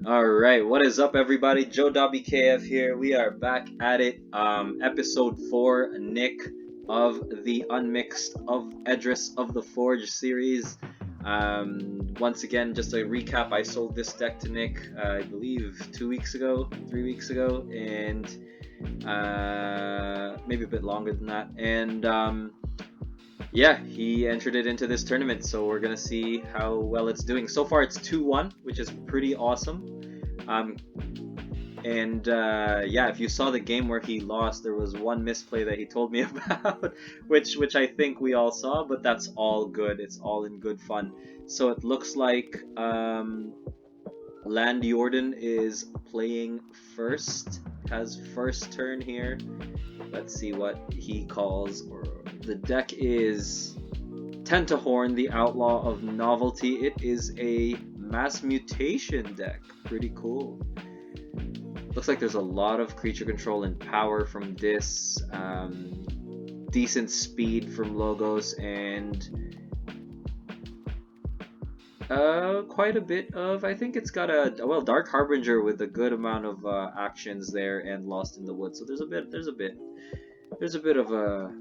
Alright, what is up everybody? Joe.bkf here. We are back at it. Episode 4, Nick of the Unmixed of Edris of the Forge series. Once again, just a recap, I sold this deck to Nick, I believe 3 weeks ago, and maybe a bit longer than that. And yeah, he entered it into this tournament, so we're gonna see how well it's doing. So far, it's 2-1, which is pretty awesome. Yeah, if you saw the game where he lost, there was one misplay that he told me about, which I think we all saw, but that's all good. It's all in good fun. So it looks like Land Jordan is playing first, has first turn here. Let's see what he calls. The deck is Tentahorn, the Outlaw of Novelty. It is a mass mutation deck. Pretty cool. Looks like there's a lot of creature control and power from this. Decent speed from Logos, and quite a bit of, I think it's got a Dark Harbinger with a good amount of actions there, and Lost in the Woods. So there's a bit of a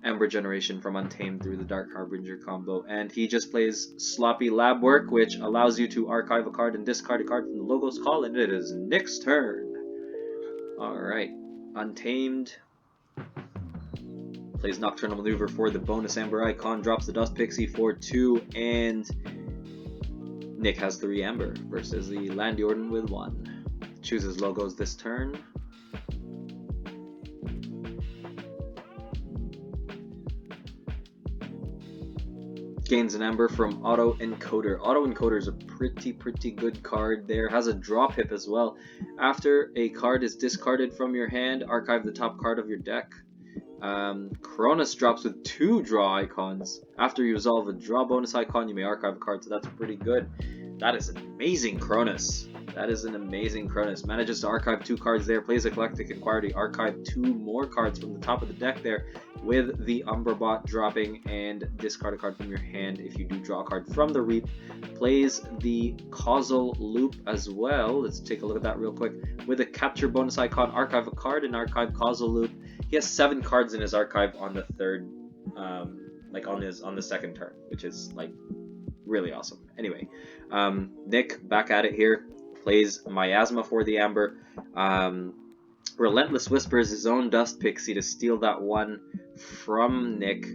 Ember generation from Untamed through the Dark Harbinger combo, and he just plays Sloppy Lab Work, which allows you to archive a card and discard a card from the Logos call, and it is Nick's turn. Alright, Untamed plays Nocturnal Maneuver for the bonus Amber icon, drops the Dust Pixie for 2, and Nick has 3 Amber versus the Land Jordan with 1. Chooses Logos this turn. Gains an Amber from Auto Encoder. Auto Encoder is a pretty good card there. Has a draw pip as well. After a card is discarded from your hand, archive the top card of your deck. Cronus drops with 2 draw icons. After you resolve a draw bonus icon, you may archive a card, so that's pretty good. That is an amazing Cronus. Manages to archive 2 cards there, plays Eclectic Inquiry, archive 2 more cards from the top of the deck there, with the Umberbot dropping, and discard a card from your hand if you do draw a card from the Reap. Plays the Causal Loop as well. Let's take a look at that real quick. With a capture bonus icon, archive a card and archive Causal Loop. He has 7 cards in his archive on the third, on the second turn, which is like really awesome. Anyway, Nick back at it here. Plays Miasma for the Amber. Relentless Whispers his own Dust Pixie to steal that one from Nick.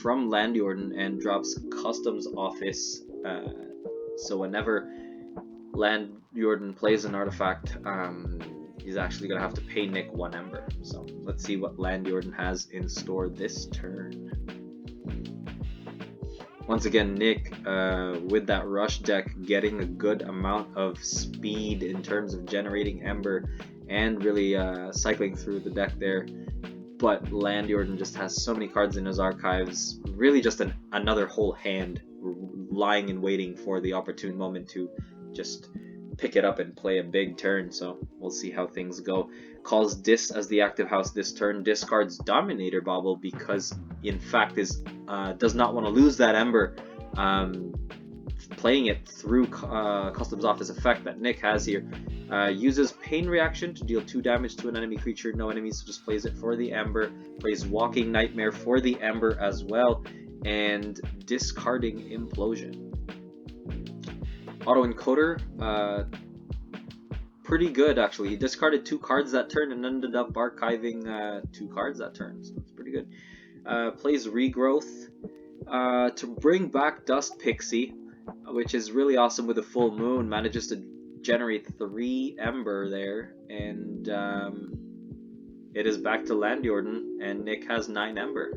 From Land Jordan, and drops Customs Office. So whenever Land Jordan plays an artifact, he's actually gonna have to pay Nick 1 Ember. So let's see what Land Jordan has in store this turn. Once again, Nick, with that Rush deck, getting a good amount of speed in terms of generating Ember and really cycling through the deck there. But Land Jordan just has so many cards in his archives, really just another whole hand lying and waiting for the opportune moment to just pick it up and play a big turn. So we'll see how things go. Calls Dis as the active house this turn, discards Dominator Bauble because in fact does not want to lose that Ember, playing it through Customs Office effect that Nick has here. Uses Pain Reaction to deal 2 damage to an enemy creature, no enemies, so just plays it for the Ember. Plays Walking Nightmare for the Ember as well, and discarding Implosion. Auto Encoder, pretty good actually. He discarded 2 cards that turn and ended up archiving 2 cards that turn, so it's pretty good. Plays Regrowth to bring back Dust Pixie, which is really awesome with a full moon. Manages to generate 3 Ember there, and it is back to Land Jordan, and Nick has 9 Ember.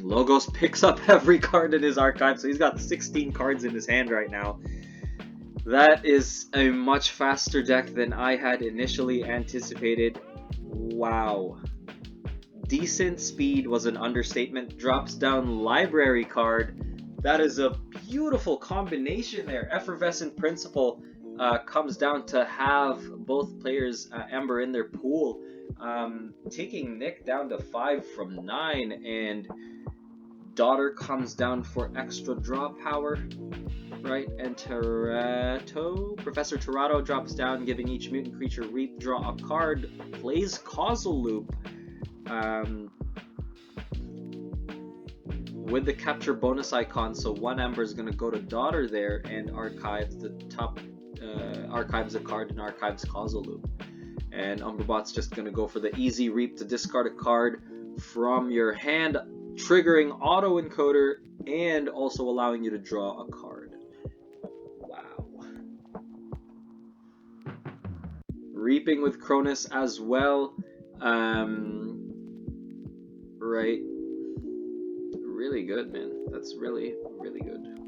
Logos picks up every card in his archive, so he's got 16 cards in his hand right now. That is a much faster deck than I had initially anticipated. Wow. Decent speed was an understatement. Drops down Library card. That is a beautiful combination there. Effervescent Principle comes down to have both players Ember in their pool, taking Nick down to 5 from 9, and Daughter comes down for extra draw power, right? And Professor Terato drops down, giving each mutant creature Reap, draw a card, plays Causal Loop. With the capture bonus icon, so 1 Ember is going to go to Daughter there and archives the top, archives a card and archives Causal Loop. And Umberbot's just going to go for the easy Reap to discard a card from your hand, triggering Auto Encoder and also allowing you to draw a card. Wow. Reaping with Cronus as well. Right. Really good, man. That's really, really good.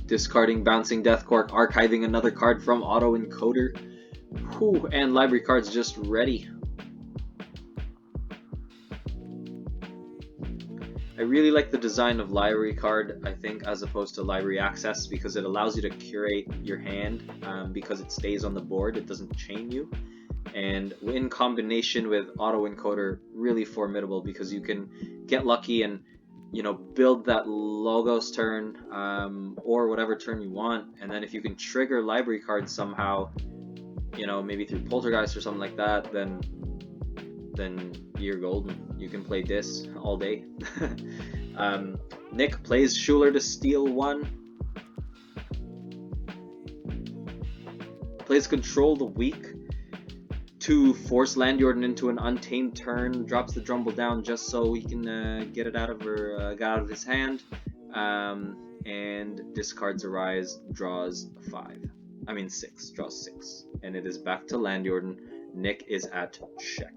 Discarding Bouncing Deathcork, archiving another card from Auto Encoder. Whew, and library cards just ready. I really like the design of library card, I think, as opposed to library access, because it allows you to curate your hand because it stays on the board, it doesn't chain you. And in combination with Auto Encoder, really formidable, because you can get lucky and, you know, build that Logos turn or whatever turn you want, and then if you can trigger library cards somehow, you know, maybe through Poltergeist or something like that, then you're golden. You can play this all day. Nick plays Schuler to steal 1. Plays Control the Weak to force Landjorden into an untamed turn. Drops the Drumble down just so he can get it out of his hand. And discards Arise, draws 6, draws 6. And it is back to Landjorden. Nick is at check.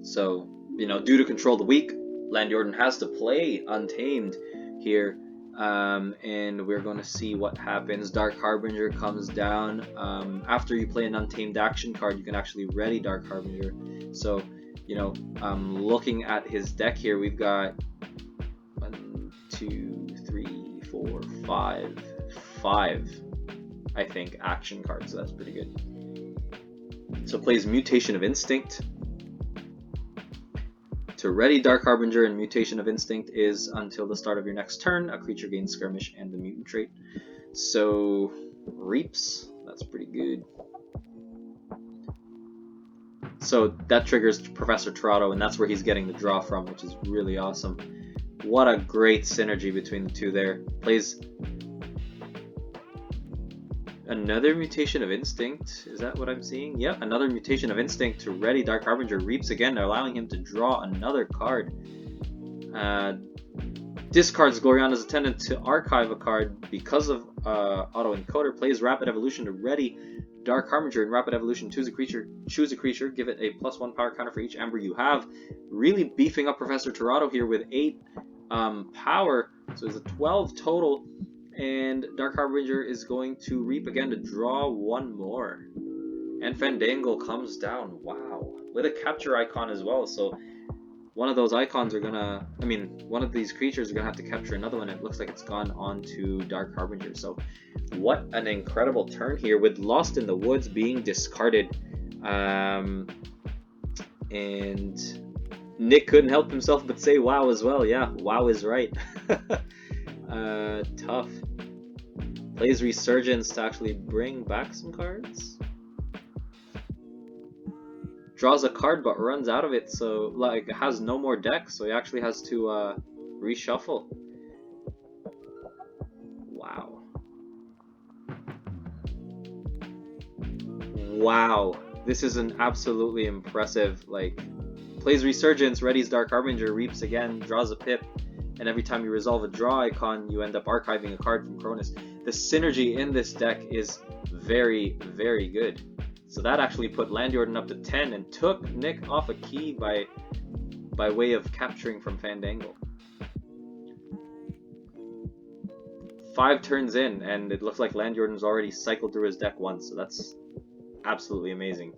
So, you know, due to Control the Weak, Landjorden has to play Untamed here. And we're going to see what happens. Dark Harbinger comes down. After you play an Untamed action card, you can actually ready Dark Harbinger. So, you know, looking at his deck here, we've got 1, 2, 3, 4, 5, I think, action cards. So that's pretty good. So plays Mutation of Instinct. To ready Dark Harbinger, and Mutation of Instinct is until the start of your next turn, a creature gains Skirmish and the mutant trait. So, Reaps, that's pretty good. So that triggers Professor Terato, and that's where he's getting the draw from, which is really awesome. What a great synergy between the two there. Plays another Mutation of Instinct. Is that what I'm seeing? Yep, another Mutation of Instinct to ready Dark Harbinger. Reaps again, allowing him to draw another card. Discards Gloriana's Attendant to archive a card because of Auto Encoder. Plays Rapid Evolution to ready Dark Harbinger. In Rapid Evolution, choose a creature, give it a +1 power counter for each Ember you have. Really beefing up Professor Terato here with 8 power, so it's a 12 total. And Dark Harbinger is going to Reap again to draw 1 more. And Fandangle comes down, wow, with a capture icon as well. So one of those icons are gonna, one of these creatures are gonna have to capture another one. It looks like it's gone on to Dark Harbinger. So what an incredible turn here, with Lost in the Woods being discarded. And Nick couldn't help himself but say wow as well. Yeah, wow is right. Tough. Plays Resurgence to actually bring back some cards. Draws a card but runs out of it, so like has no more deck, so he actually has to reshuffle. Wow. Wow. This is an absolutely impressive, plays Resurgence, readies Dark Harbinger, Reaps again, draws a pip, and every time you resolve a draw icon, you end up archiving a card from Cronus. The synergy in this deck is very, very good. So that actually put Landjorden up to 10 and took Nick off a key by way of capturing from Fandangle. 5 turns in, and it looks like Landjorden's already cycled through his deck once, so that's absolutely amazing.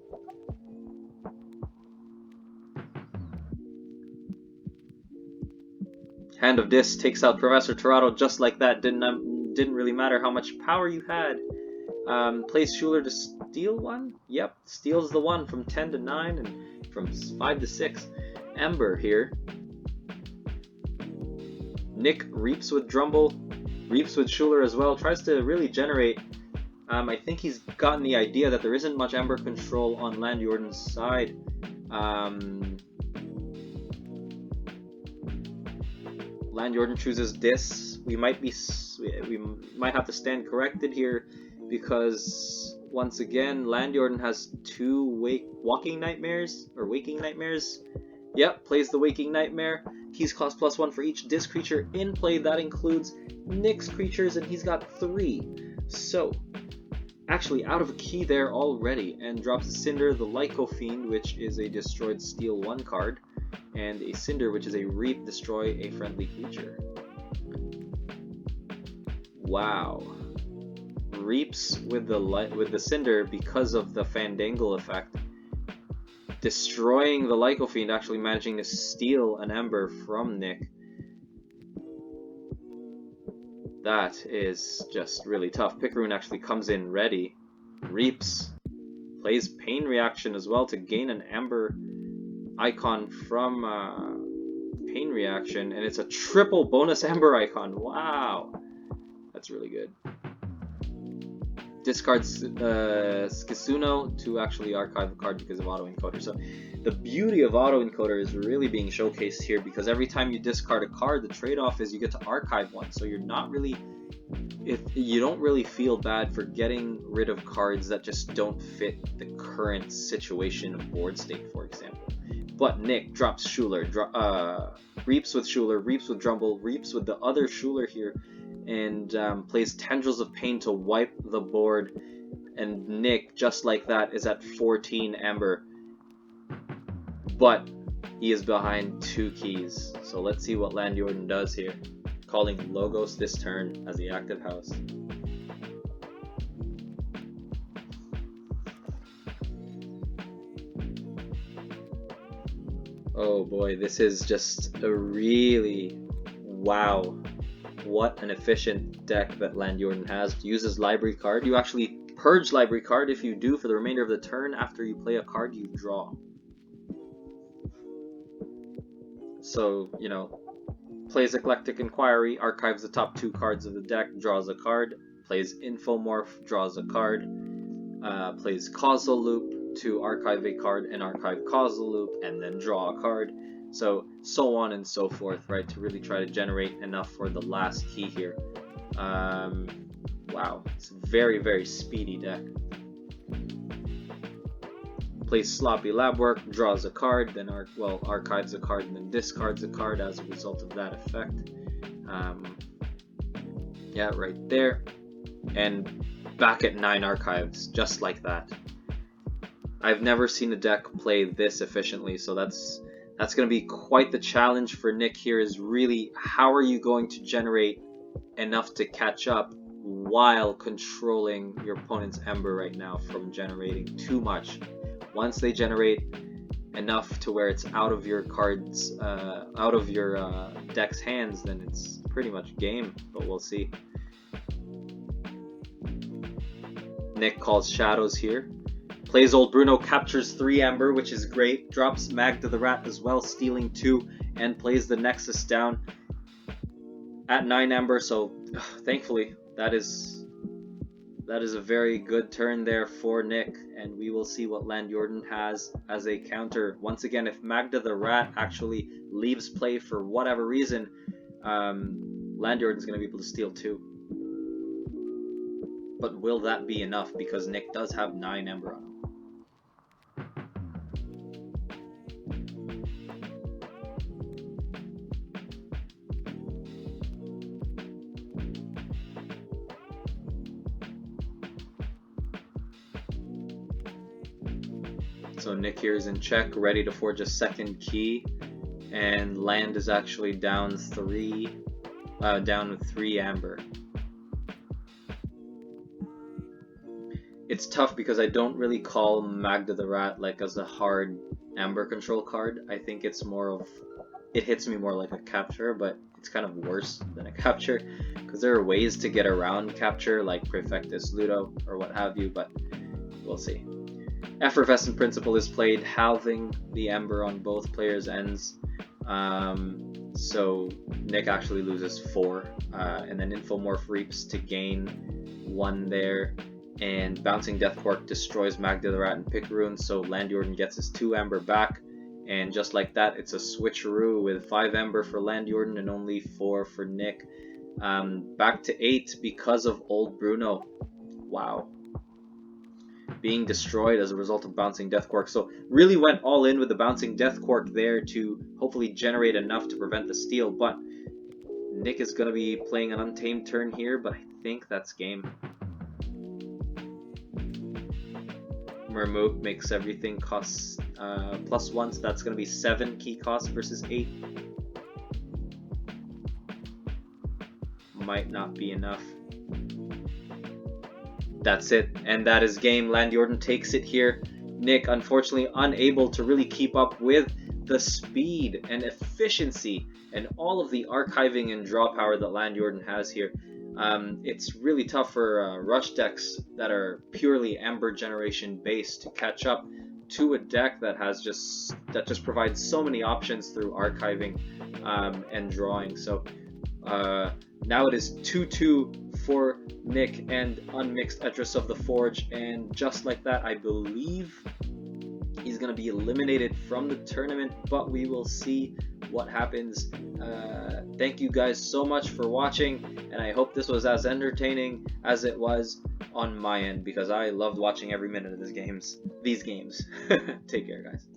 Hand of Dis takes out Professor Torado just like that. Didn't really matter how much power you had. Plays Schuler to steal one? Yep, steals the one from 10 to 9 and from 5 to 6. Ember here. Nick reaps with Drumble, reaps with Schuler as well, tries to really generate. I think he's gotten the idea that there isn't much Ember control on Land Jordan's side. Land Jordan chooses Dis. We might have to stand corrected here because once again Land Jordan has 2 waking nightmares. Yep, plays the Waking Nightmare. Keys cost +1 for each Dis creature in play. That includes Nick's creatures, and he's got 3. So, actually out of a key there already, and drops a Cinder, the Lyco Fiend, which is a destroyed Steal 1 card, and a Cinder, which is a Reap, destroy a friendly creature. Wow. Reaps with the Cinder because of the Fandangle effect. Destroying the Lyco Fiend, actually managing to steal an Ember from Nick. That is just really tough. Picaroon actually comes in ready. Reaps. Plays Pain Reaction as well to gain an Ember icon from Pain Reaction. And it's a triple bonus Ember icon. Wow. That's really good. Discards Skisuno to actually archive a card because of Auto-Encoder. So the beauty of Auto-Encoder is really being showcased here because every time you discard a card, the trade-off is you get to archive one. So you're not really, you don't really feel bad for getting rid of cards that just don't fit the current situation of board state, for example. But Nick drops Schuler, reaps with Schuler, reaps with Drumble, reaps with the other Schuler here, and plays Tendrils of Pain to wipe the board. And Nick, just like that, is at 14 Ember. But he is behind 2 keys. So let's see what Land Jordan does here. Calling Logos this turn as the active house. Oh boy, this is just a really wow. What an efficient deck that Land Jordan has. Uses library card. You actually purge library card. If you do, for the remainder of the turn, after you play a card, you draw. So, you know, plays Eclectic Inquiry, archives the top 2 cards of the deck, draws a card. Plays Infomorph, draws a card. Plays Causal Loop to archive a card and archive Causal Loop, and then draw a card. So on and so forth, right, to really try to generate enough for the last key here. Wow, it's a very, very speedy deck. Plays Sloppy Lab Work, draws a card, then archives a card, and then discards a card as a result of that effect. Yeah, right there. And back at 9 archives, just like that. I've never seen a deck play this efficiently, so that's going to be quite the challenge for Nick here, is really how are you going to generate enough to catch up while controlling your opponent's Ember right now from generating too much. Once they generate enough to where it's out of your cards, out of your deck's hands, then it's pretty much game, but we'll see. Nick calls Shadows here. Plays Old Bruno, captures 3 Ember, which is great. Drops Magda the Rat as well, stealing 2, and plays the Nexus down at 9 Ember. So, thankfully, that is a very good turn there for Nick, and we will see what Land Jordan has as a counter. Once again, if Magda the Rat actually leaves play for whatever reason, Land Jordan's going to be able to steal 2. But will that be enough? Because Nick does have 9 Ember on him. So Nick here is in check, ready to forge a second key, and Land is actually down with 3 Amber. It's tough because I don't really call Magda the Rat like as a hard Amber control card. I think it's more of, it hits me more like a capture, but it's kind of worse than a capture, because there are ways to get around capture, like Prefectus Ludo or what have you, but we'll see. Effervescent Principle is played, halving the Ember on both players' ends. So Nick actually loses 4, and then Infomorph Reaps to gain 1 there, and Bouncing Death Quark destroys Magda the Rat and Picaroon, so Landjorden gets his 2 Ember back, and just like that, it's a switcheroo with 5 Ember for Landjorden and only 4 for Nick. Back to 8 because of Old Bruno. Wow. Being destroyed as a result of Bouncing Death Quark. So really went all in with the Bouncing Death Quark there to hopefully generate enough to prevent the steal, but Nick is going to be playing an Untamed turn here, but I think that's game. Mermook makes everything costs +1, so that's going to be 7 key costs versus 8. Might not be enough. That's it, and that is game. Landjorden takes it here. Nick, unfortunately, unable to really keep up with the speed and efficiency and all of the archiving and draw power that Landjorden has here. It's really tough for rush decks that are purely Ember generation based to catch up to a deck that just provides so many options through archiving and drawing. So now it is 2-2 for Nick and Unmixed Etrus of the Forge, and just like that, I believe he's going to be eliminated from the tournament, but we will see what happens. Thank you guys so much for watching, and I hope this was as entertaining as it was on my end, because I loved watching every minute of these games. Take care, guys.